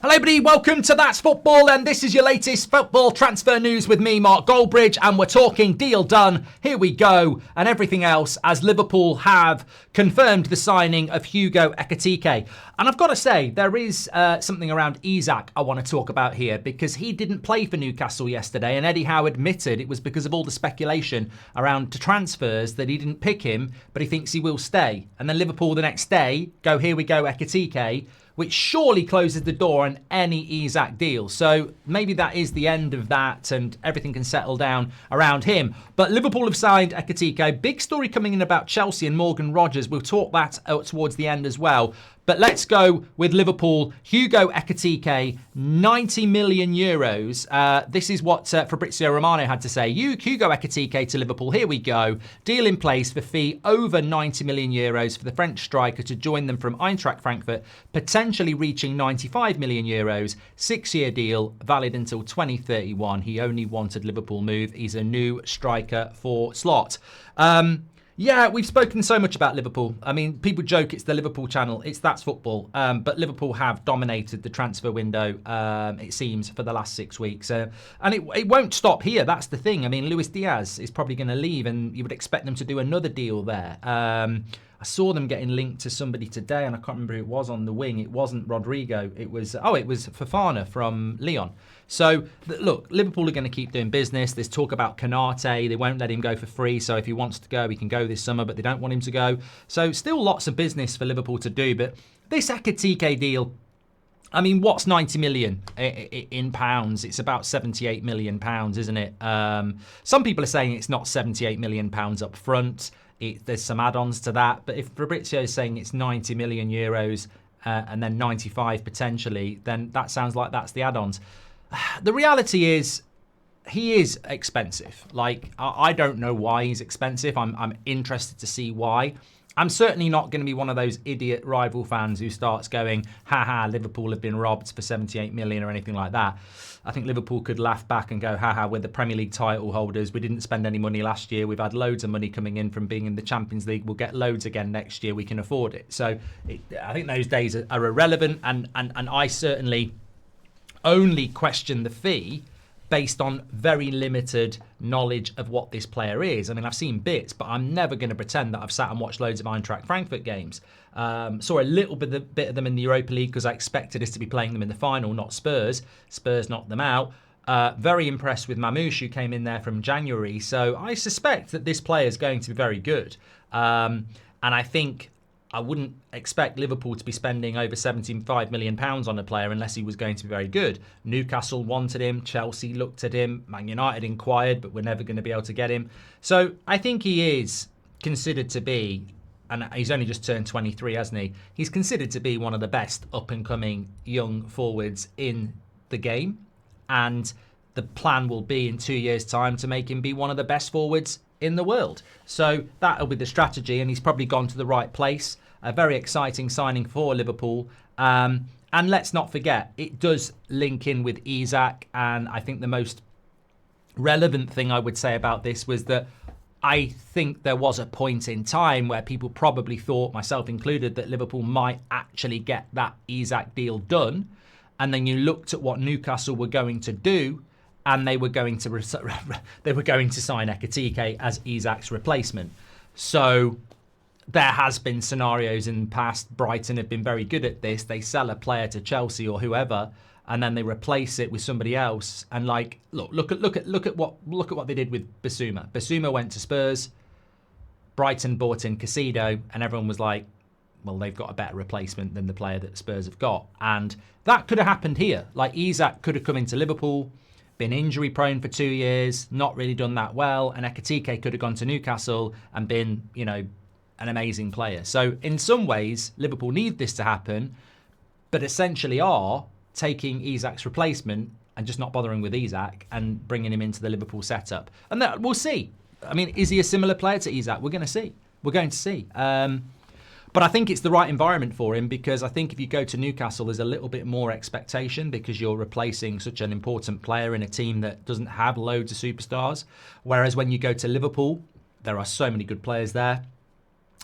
Hello everybody, welcome to That's Football, and this is your latest football transfer news with me, Mark Goldbridge, and we're talking deal done, here we go, and everything else, as Liverpool have confirmed the signing of Hugo Ekitike. And I've got to say, there is something around Isak I want to talk about here, because he didn't play for Newcastle yesterday, and Eddie Howe admitted it was because of all the speculation around transfers that he didn't pick him, but he thinks he will stay. And then Liverpool the next day go, here we go, Ekitike, which surely closes the door on any Isak deal. So maybe that is the end of that and everything can settle down around him. But Liverpool have signed Ekitike. Big story coming in about Chelsea and Morgan Rogers. We'll talk that towards the end as well. But let's go with Liverpool. Hugo Ekitike, 90 million euros. This is what Fabrizio Romano had to say. Hugo Ekitike to Liverpool. Here we go. Deal in place for fee over 90 million euros for the French striker to join them from Eintracht Frankfurt, potentially reaching 95 million euros. 6-year deal, valid until 2031. He only wanted Liverpool move. He's a new striker for slot. Yeah, we've spoken so much about Liverpool. I mean, people joke it's the Liverpool channel. It's That's Football. But Liverpool have dominated the transfer window, it seems, for the last 6 weeks. And it won't stop here. That's the thing. I mean, Luis Diaz is probably going to leave, and you would expect them to do another deal there. I saw them getting linked to somebody today, and I can't remember who it was on the wing. It wasn't Rodrigo. It was Fofana from Lyon. So, look, Liverpool are going to keep doing business. There's talk about Canate. They won't let him go for free. So if he wants to go, he can go this summer, but they don't want him to go. So still lots of business for Liverpool to do. But this Ekitike deal, I mean, what's 90 million in pounds? It's about 78 million pounds, isn't it? Some people are saying it's not 78 million pounds up front. There's some add-ons to that. But if Fabrizio is saying it's 90 million euros and then 95 potentially, then that sounds like that's the add-ons. The reality is, he is expensive. Like, I don't know why he's expensive. I'm interested to see why. I'm certainly not going to be one of those idiot rival fans who starts going, haha, Liverpool have been robbed for 78 million or anything like that. I think Liverpool could laugh back and go, haha, we're the Premier League title holders. We didn't spend any money last year. We've had loads of money coming in from being in the Champions League. We'll get loads again next year. We can afford it. So I think those days are irrelevant. And I certainly only question the fee based on very limited knowledge of what this player is. I mean, I've seen bits, but I'm never going to pretend that I've sat and watched loads of Eintracht Frankfurt games. Saw a little bit of them in the Europa League because I expected us to be playing them in the final, not Spurs. Spurs knocked them out. Very impressed with Mamouche, who came in there from January. So I suspect that this player is going to be very good. And I think I wouldn't expect Liverpool to be spending over £75 million on a player unless he was going to be very good. Newcastle wanted him. Chelsea looked at him. Man United inquired, but we're never going to be able to get him. So I think he is considered to be, and he's only just turned 23, hasn't he? He's considered to be one of the best up-and-coming young forwards in the game. And the plan will be in 2 years' time to make him be one of the best forwards in the world. So that'll be the strategy, and he's probably gone to the right place. A very exciting signing for Liverpool. And let's not forget, it does link in with Isak, and I think the most relevant thing I would say about this was that I think there was a point in time where people probably thought, myself included, that Liverpool might actually get that Isak deal done. And then you looked at what Newcastle were going to do, and they were going to sign Ekitike as Isak's replacement. So there has been scenarios in the past. Brighton have been very good at this. They sell a player to Chelsea or whoever, and then they replace it with somebody else. And like, look at what they did with Bissouma. Bissouma went to Spurs. Brighton bought in Caicedo, and everyone was like, well, they've got a better replacement than the player that Spurs have got. And that could have happened here. Like, Isak could have come into Liverpool, been injury prone for 2 years, not really done that well, and Ekitike could have gone to Newcastle and been, an amazing player. So in some ways, Liverpool need this to happen, but essentially are taking Isak's replacement and just not bothering with Isak and bringing him into the Liverpool setup. And that we'll see. I mean, is he a similar player to Isak? We're going to see. But I think it's the right environment for him, because I think if you go to Newcastle, there's a little bit more expectation because you're replacing such an important player in a team that doesn't have loads of superstars. Whereas when you go to Liverpool, there are so many good players there.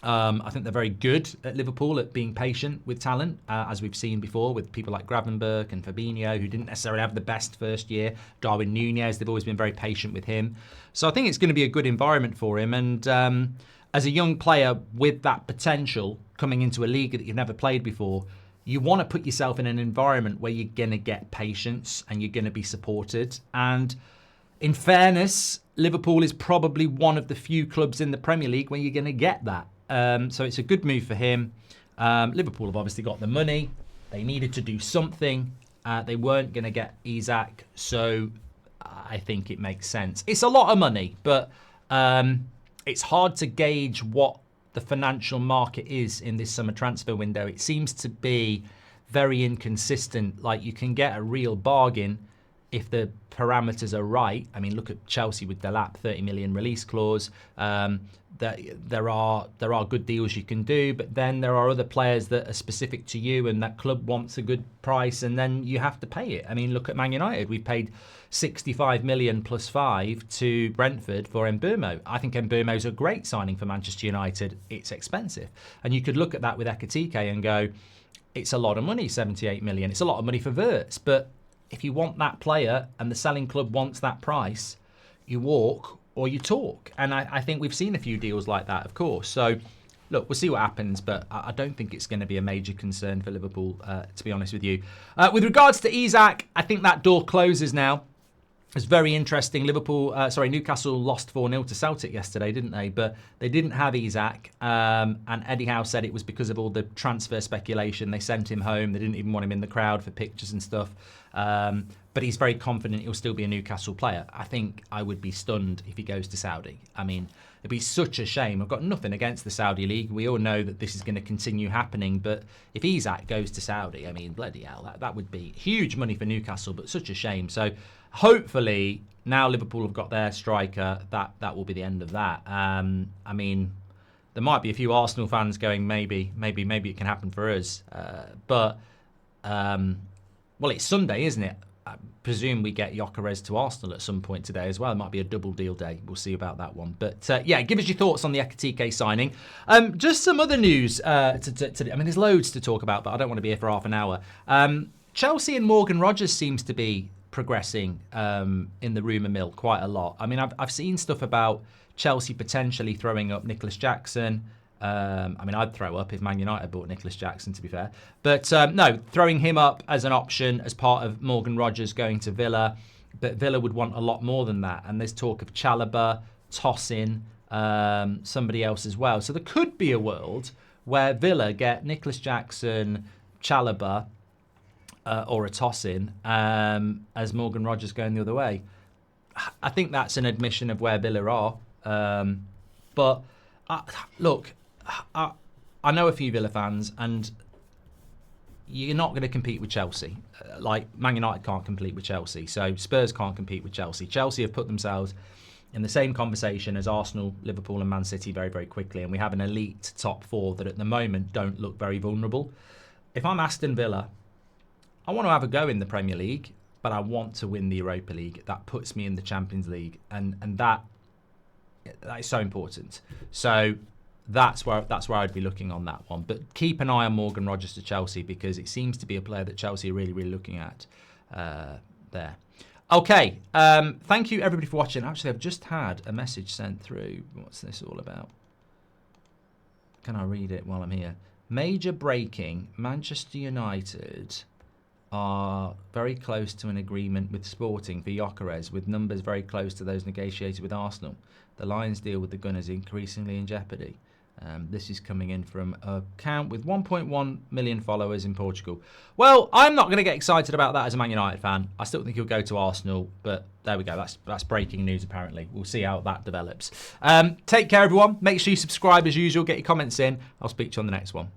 I think they're very good at Liverpool at being patient with talent, as we've seen before with people like Gravenberch and Fabinho, who didn't necessarily have the best first year. Darwin Nunez, they've always been very patient with him. So I think it's going to be a good environment for him. And as a young player with that potential coming into a league that you've never played before, you want to put yourself in an environment where you're going to get patience and you're going to be supported. And in fairness, Liverpool is probably one of the few clubs in the Premier League where you're going to get that. So it's a good move for him. Liverpool have obviously got the money. They needed to do something. They weren't going to get Isak, so I think it makes sense. It's a lot of money, but it's hard to gauge what the financial market is in this summer transfer window. It seems to be very inconsistent. Like, you can get a real bargain if the parameters are right. I mean, look at Chelsea with Delap, 30 million release clause. There are good deals you can do, but then there are other players that are specific to you, and that club wants a good price, and then you have to pay it. I mean, look at Man United. We've paid 65 million plus 5 to Brentford for Mbeumo. I think Mbeumo's a great signing for Manchester United. It's expensive, and you could look at that with Ekitike and go, it's a lot of money, 78 million. It's a lot of money for Wirtz, but if you want that player and the selling club wants that price, you walk or you talk. And I think we've seen a few deals like that, of course. So, look, we'll see what happens, but I don't think it's going to be a major concern for Liverpool, to be honest with you. With regards to Isak, I think that door closes now. It's very interesting. Newcastle lost 4-0 to Celtic yesterday, didn't they? But they didn't have Isak. And Eddie Howe said it was because of all the transfer speculation. They sent him home. They didn't even want him in the crowd for pictures and stuff. But he's very confident he'll still be a Newcastle player. I think I would be stunned if he goes to Saudi. I mean, it'd be such a shame. I've got nothing against the Saudi League. We all know that this is going to continue happening. But if Isak goes to Saudi, I mean, bloody hell, that would be huge money for Newcastle, but such a shame. So hopefully, now Liverpool have got their striker, that will be the end of that. I mean, there might be a few Arsenal fans going, maybe it can happen for us. Well, it's Sunday, isn't it? I presume we get Gyokeres to Arsenal at some point today as well. It might be a double deal day. We'll see about that one. But yeah, give us your thoughts on the Ekitike signing. Just some other news. I mean, there's loads to talk about, but I don't want to be here for half an hour. Chelsea and Morgan Rogers seems to be progressing in the rumour mill quite a lot. I mean, I've seen stuff about Chelsea potentially throwing up Nicholas Jackson. I mean, I'd throw up if Man United bought Nicholas Jackson, to be fair. But no, throwing him up as an option as part of Morgan Rogers going to Villa. But Villa would want a lot more than that. And there's talk of Chalobah, Tosin, somebody else as well. So there could be a world where Villa get Nicholas Jackson, Chalobah, or a Tosin as Morgan Rogers going the other way. I think that's an admission of where Villa are. But look, I know a few Villa fans, and you're not going to compete with Chelsea. Like, Man United can't compete with Chelsea, so Spurs can't compete with Chelsea. Chelsea have put themselves in the same conversation as Arsenal, Liverpool and Man City very, very quickly, and we have an elite top four that at the moment don't look very vulnerable. If I'm Aston Villa, I want to have a go in the Premier League, but I want to win the Europa League. That puts me in the Champions League, and that is so important. So that's where I'd be looking on that one. But keep an eye on Morgan Rogers to Chelsea, because it seems to be a player that Chelsea are really, really looking at there. Okay, thank you everybody for watching. Actually, I've just had a message sent through. What's this all about? Can I read it while I'm here? Major breaking: Manchester United are very close to an agreement with Sporting for Gyokeres, with numbers very close to those negotiated with Arsenal. The Lions' deal with the Gunners increasingly in jeopardy. This is coming in from an account with 1.1 million followers in Portugal. Well, I'm not going to get excited about that as a Man United fan. I still think he'll go to Arsenal, but there we go. That's breaking news, apparently. We'll see how that develops. Take care, everyone. Make sure you subscribe as usual. Get your comments in. I'll speak to you on the next one.